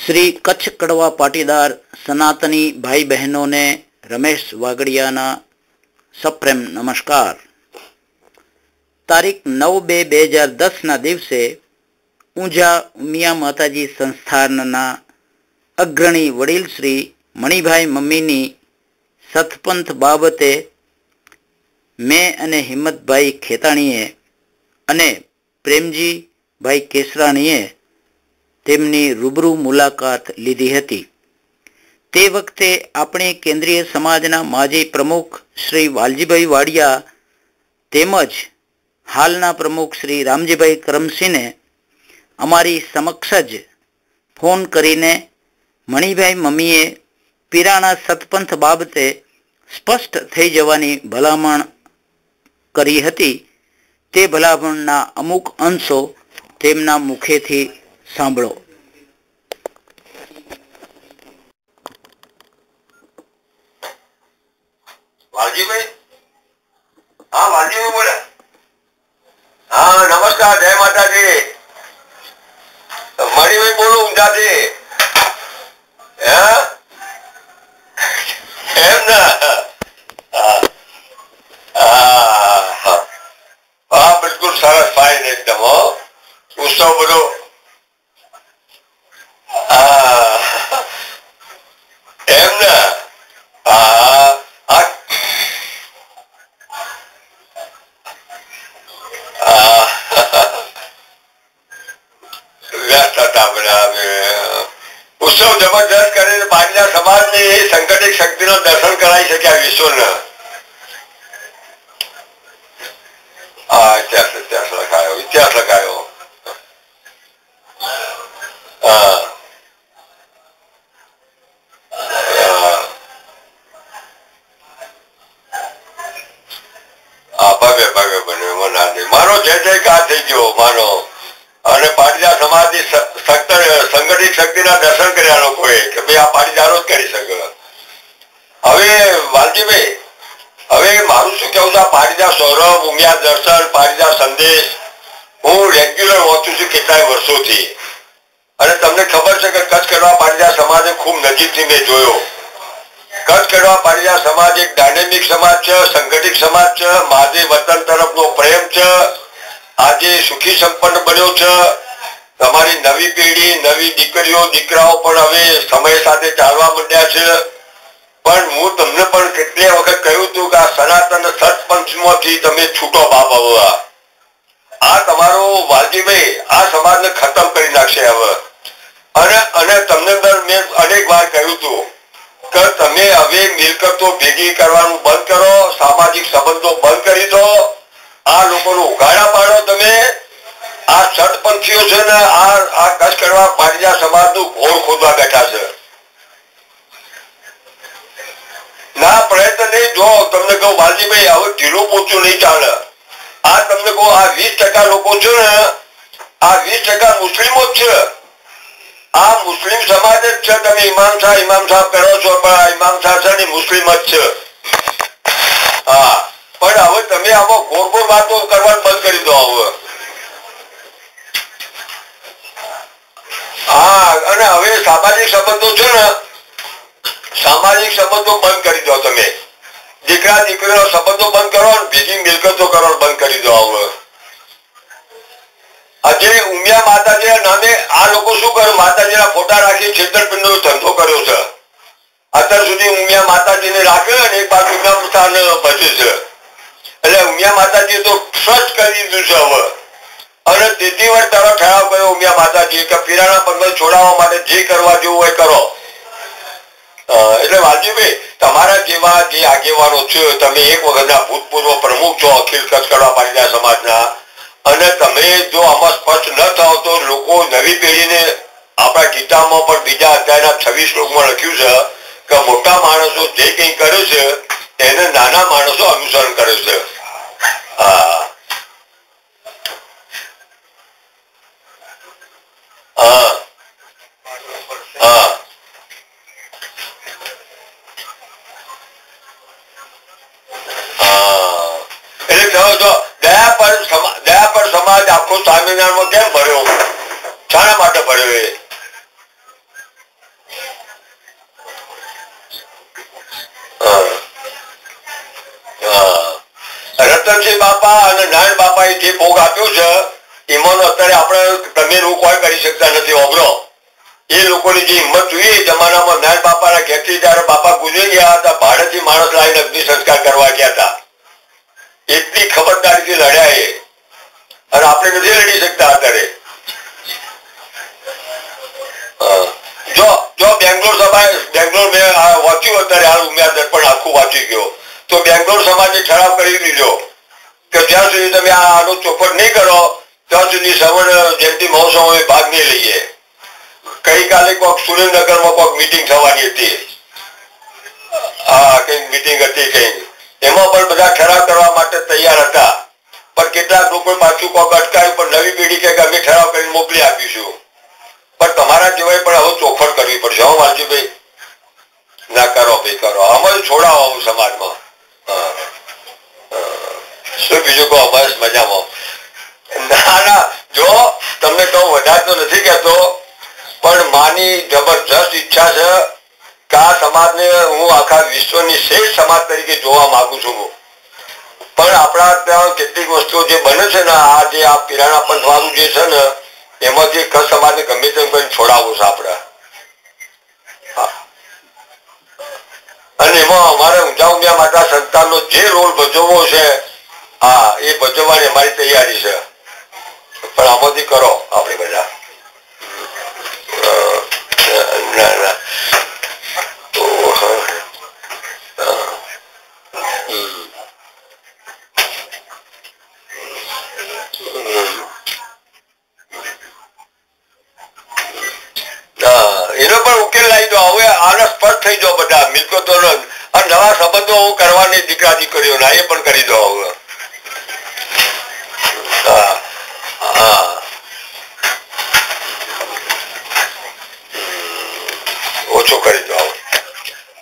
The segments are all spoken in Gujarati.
श्री कच्छ कड़वा पाटीदार सनातनी भाई बहनों ने रमेश वागड़ियाना सप्रेम नमस्कार। तारीख 9/2/2010 ना दिवसे ऊंझा उमिया माताजी संस्थानना अग्रणी वडील श्री मणिभाई मम्मीनी सतपंथ बाबते मैं अने हिम्मतभाई खेताणीए अने प्रेमजी भाई केसराणीए તેમની રૂબરૂ મુલાકાત લીધી હતી। તે વખતે આપણે કેન્દ્રીય સમાજના માજી પ્રમુખ શ્રી વાલજીભાઈ વાડિયા તેમજ હાલના પ્રમુખ શ્રી રામજીભાઈ કરમસિંહને અમારી સમક્ષ જ ફોન કરીને મણિભાઈ મમ્મીએ પીરાણા સતપંથ બાબતે સ્પષ્ટ થઈ જવાની ભલામણ કરી હતી। તે ભલામણના અમુક અંશો તેમના મુખેથી સાંભળો। વાલજીભાઈ, હા વાલજીભાઈ બોલે। હા નમસ્કાર, જય માતાજી। મણિભાઈ બોલું ઊંઝાથી। એમ ને? હા બિલકુલ સરસ, ફાઇન એકદમ। હો ઉત્સવ બધો એમ ને? ઉત્સવ જબરદસ્ત કરીને પાટીદાર સમાજની સંગઠિત શક્તિનો દર્શન કરાવી શક્યા વિશ્વને। ઇતિહાસ લખાયો। ભવ્ય બન્યો મનાની મારો જય જયકાર થઈ ગયો માનો। અને પાટીદાર સમાજની સંગઠિત શક્તિના દર્શન કર્યા લોકોએ કે ભાઈ આ પાટીદારો જ કરી શકે। હવે વાલજીભાઈ, હવે મારું શું કેવું છે, પાટીદાર સૌરભ, ઉમિયા દર્શન, પાટીદાર સંદેશ હું રેગ્યુલર વાંચું છું કેટલાય વર્ષોથી। અને તમને ખબર છે કે કચ્છ કડવા પાટીદાર સમાજને ખૂબ નજીકથી મેં જોયો। કચ્છ કડવા પાટીદાર સમાજ એક ડાયનેમિક સમાજ છે, સંગઠિત સમાજ છે, માદે વતન તરફનો પ્રેમ છે, આજે સુખી સંપન્ન બન્યો છે। તમારી નવી પેઢી, નવી દીકરીઓ દીકરાઓ પણ હવે સમય સાથે ચાલવા માંડ્યા છે। પણ હું તમને પણ કેટલી વખત કહ્યું હતું કે આ સનાતન સતપંથમાંથી તમે છૂટો બાપ આવવા। આ તમારો વાલજીભાઈ આ સમાજને ખતમ કરી નાખશે હવે। અને તમને મેં અનેક વાર કહ્યું હતું કે તમે હવે મિલકતો ભેગી કરવાનું બંધ કરો, સામાજિક સંબંધો બંધ કરી દો, આ લોકોને ઉઘાડા પાડો। તમે આ સતપંથીઓ છે ને આ કચ્છ કડવા પાટીદાર સમાજનું ઘોર ખોદવા બેઠા છે। ના પ્રયત્ન નહીં, જો તમને કહું વાલજીભાઈ હવે ઢીલું પોચું નહીં ચાલે। આ તમને કહું આ 20% લોકો છે ને આ 20% મુસ્લિમો જ છે। આ મુસ્લિમ સમાજ જ છે। તમે ઇમામ સાહેબ કરો છો પણ આ ઇમામ સાહેબ છે ને મુસ્લિમ જ છે। હા પણ હવે તમે આમાં ગોળ વાતો કરવાનું બંધ કરી દો હવે। હા અને હવે સામાજિક સંબંધો છે ને સામાજિક સંબંધો બંધ કરી દો। તમે દીકરા દીકરીનો સંબંધો બંધ કરો અને ભેગી મિલકતો કરવાનું બંધ કરી દો હવે। આજે ઉમિયા માતાજીના નામે આ લોકો શું કરે, માતાજીના ફોટા રાખી છેતરપિંડીનો ધંધો કર્યો છે। અત્યાર સુધી ઉમિયા માતાજીને રાખે અને એક બાજુ ઉમિયા માતાને ભજે છે। એટલે ઉમિયા માતાજી તો ટ્રસ્ટ કરી દીધું છે હવે। અને તેથી વાર તારો ઠરાવ કર્યો ઉમિયા માતાજી કે પીરાણા પંથ છોડાવવા માટે જે કરવા જેવું હોય કરો। એટલે વાલજીભાઈ તમારા જેવા જે આગેવાનો છે, તમે એક વખતના ભૂતપૂર્વ પ્રમુખ છો અખિલ કચ્છ કડવા પાટીદાર સમાજના, અને તમે જો આમાં સ્પષ્ટ ન થાવ તો લોકો નવી પેઢીને આપણા ગીતામાં પણ બીજા અધ્યાયના 26 શ્લોકમાં લખ્યું છે કે મોટા માણસો જે કંઈ કરે છે એને નાના માણસો અનુસરણ કરે છે। હા હા હા એટલે જો દયાપર સમાજ આખો સ્વામિનારાયણમાં કેમ ભર્યો, શાના માટે ભર્યો? બાપા અને નારાયણ બાપાએ જે ભોગ આપ્યું છે એમાંનો અત્યારે આપણે તમે હું કોઈ કરી શકતા નથી. ઓગળો એ લોકોની જે હિંમત જોઈએ એ જમાનામાં નારાયણ બાપાના ઘેરથી જયારે બાપા ગુજરી ગયા હતા ભાડેથી માણસ લાવીને અગ્નિ સંસ્કાર કરવા ગયા હતા. એટલી ખબરદારીથી લડ્યા એ, અને આપણે નથી લડી શકતા અત્યારે. જો બેંગ્લોર મેં વાંચ્યું અત્યારે હાલ ઉમિયા દર્પણ આખું વાંચી ગયો તો બેંગ્લોર સમાજે ઠરાવ કરી દીધો કે જ્યાં સુધી તમે આનો ચોખવટ નહીં કરો ત્યાં સુધી સવર્ણ જયંતિ મહોત્સવમાં ભાગ નહીં લઈએ. ગઈકાલે કોઈક સુરેન્દ્રનગરમાં કોઈક મિટિંગ થવાની હતી, હા કઈક મિટિંગ હતી કઈક, એમાં પણ બધા ઠરાવ કરવા માટે તૈયાર હતા. પણ કેટલાક લોકો પાછું કોઈક અટકાયું, પણ નવી પેઢી કે અમે ઠરાવ કરીને મોકલી આપીશું. પણ તમારા જેવાય પણ હવે ચોખવટ કરવી પડશે. હો વાલજીભાઈ, ના કરો ભાઈ કરો, અમારે છોડાવો આવું સમાજમાં. શું બીજું કહો? બસ મજામાં. ના જો તમને કહું વધારે તો નથી કહેતો, પણ માની જબરજસ્ત ઈચ્છા છે કે આ સમાજને હું આખા વિશ્વની શ્રેષ્ઠ સમાજ તરીકે જોવા માંગુ છું. પણ આપણા ત્યાં કેટલીક વસ્તુઓ જે બને છે ને, આ જે આ પિરાણા પંથવાળું જે છે ને એમાંથી કચ્છ સમાજને ગમે તેમ કરીને છોડાવવું છે આપણે. અને એમાં અમારે ઊંઝા ઉમિયા માતા સંતાનનો જે રોલ ભજવવો છે હા એ ભજવવાની અમારી તૈયારી છે. પણ આમાંથી કરો આપણે બધા. ના ના એનો પણ ઉકેલ લાવી દો. હવે આને સ્પષ્ટ થઈ જાઓ બધા મિલકતો નવા સંબંધો કરવાની દીકરા દીકરીઓના એ પણ કરી દો. હવે ઓછો કરી દો.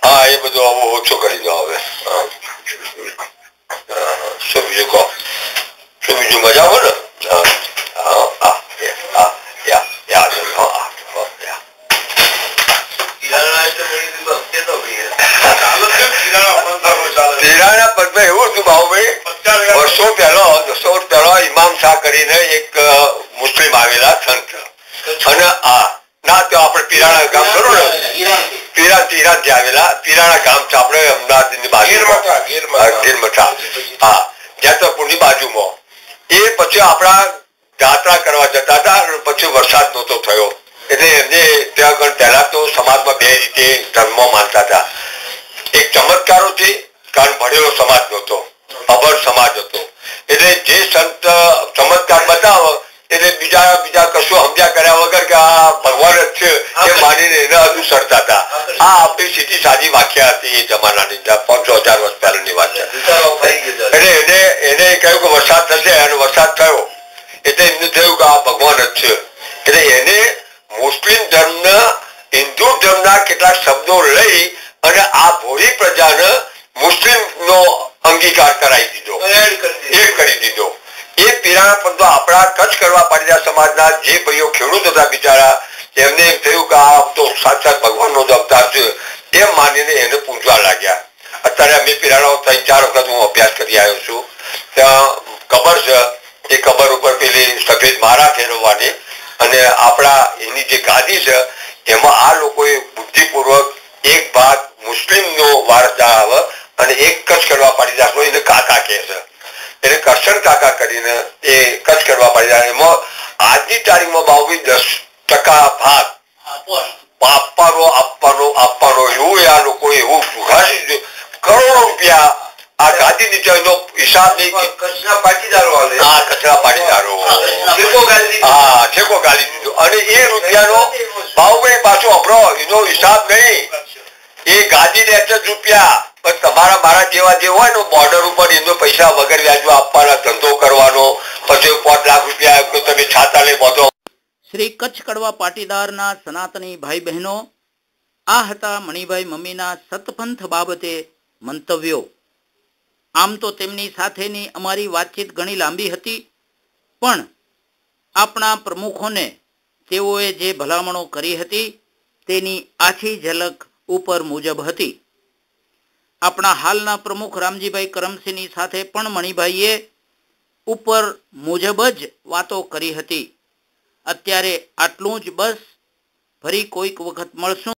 હા એ બધું હવે ઓછો કરી દો. હવે શું બીજું કહો? શું બીજું મજા આવે ને? પિરાણા પંથમાં એવું હતું બાબુભાઈ, વર્ષો પહેલા ઇમામ શાહ કરીને એક મુસ્લિમ આવેલા સંત, અને ના તો આપણે પિરાણા ગામ ખરું ને, ઈરાનથી આવેલા પિરાણા ગામ છે આપણે અમદાવાદની બાજુમાં, ગીરમઠા, હા જેતપુરની બાજુમાં. એ પછી આપણા યાત્રા કરવા જતા હતા, પછી વરસાદ નહોતો થયો એટલે એમને ત્યાં આગળ પહેલા તો સમાજમાં બે રીતે ધર્મ માનતા હતા. એક ચમત્કારોથી, કારણ ભણેલો સમાજ નહોતો, અભણ સમાજ હતો. એટલે જે સંત ચમત્કાર બતાવો એટલે બીજા કશું સમજ્યા કર્યા વગર કે આ ભગવાન જ છે એ માનીને એને અનુસરતા હતા. આ આપણી સીધી સાદી વાક્યા હતી એ જમાનાની, 500,000 વર્ષ પહેલાની વાત છે. એટલે એને કહ્યું કે વરસાદ થશે, અને વરસાદ થયો એટલે એમને થયું કે આ ભગવાન જ છે. એટલે એને મુસ્લિમ ધર્મના, હિન્દુ ધર્મના કેટલાક શબ્દો લઈ અને આ ભોળી પ્રજાને મુસ્લિમ નો અંગીકાર કરાવી દીધો, એ કરી દીધો. એ પિરાણા પંથો આપણા કચ્છ કરવા પાટીદાર સમાજના જે ભાઈઓ ખેડૂત હતા બિચારા, એમને એમ થયું કે આ તો સાક્ષાત ભગવાનનો જ અવતાર છે એમ માનીને એને પૂજવા લાગ્યા. અત્યારે અમે પિરાણાઓ 3-4 વખત હું અભ્યાસ કરી આવ્યો છું. ત્યાં કબર છે, એ કબર ઉપર પેલી સફેદ મારા ફેરવવાની, અને આપણા એની જે ગાદી છે એમાં આ લોકોએ બુદ્ધિપૂર્વક એક ભાગ મુસ્લિમનો વારસદાર આવે અને એક કચ્છ કરવા પાટીદારનો એને કાકા કહે છે. એટલે કરશન કાકા કરીને એ કચ્છ કરવા પાટીદાર. એમાં આજની તારીખમાં બાબુ 10% ભાગ આપવાનો એવું આ લોકો એવું સુઘાસી કરોડો રૂપિયા આ ગાદી નીચેનો હિસાબ નહીં. કચ્છના પાટીદારો, હા કચ્છના પાટીદારો ઠેકો ગાલી દીધો. અને એ રૂપિયાનો બાબુભાઈ પાછો અભરો એનો હિસાબ નહીં, એ ગાદી ને 8 રૂપિયા. પણ તમારા મારા જેવા જે હોય ને બોર્ડર ઉપર એનો પૈસા વગર વ્યાજો આપવાના, ધંધો કરવાનો, પછી 5 લાખ રૂપિયા તમે છાતા લઈ બધો. શ્રી કચ્છ કડવા પાટીદારના સનાતની ભાઈ બહેનો, આ હતા મણિભાઈ મમ્મીના સતપંથ બાબતે મંતવ્યો. આમ તો તેમની સાથેની અમારી વાતચીત ઘણી લાંબી હતી, પણ આપણા પ્રમુખોને તેઓએ જે ભલામણો કરી હતી તેની આછી ઝલક ઉપર મુજબ હતી. આપણા હાલના પ્રમુખ રામજીભાઈ કરમસિંહની સાથે પણ મણિભાઈએ ઉપર મુજબ જ વાતો કરી હતી. અત્યારે આટલું જ. બસ, ફરી કોઈક વખત મળશું.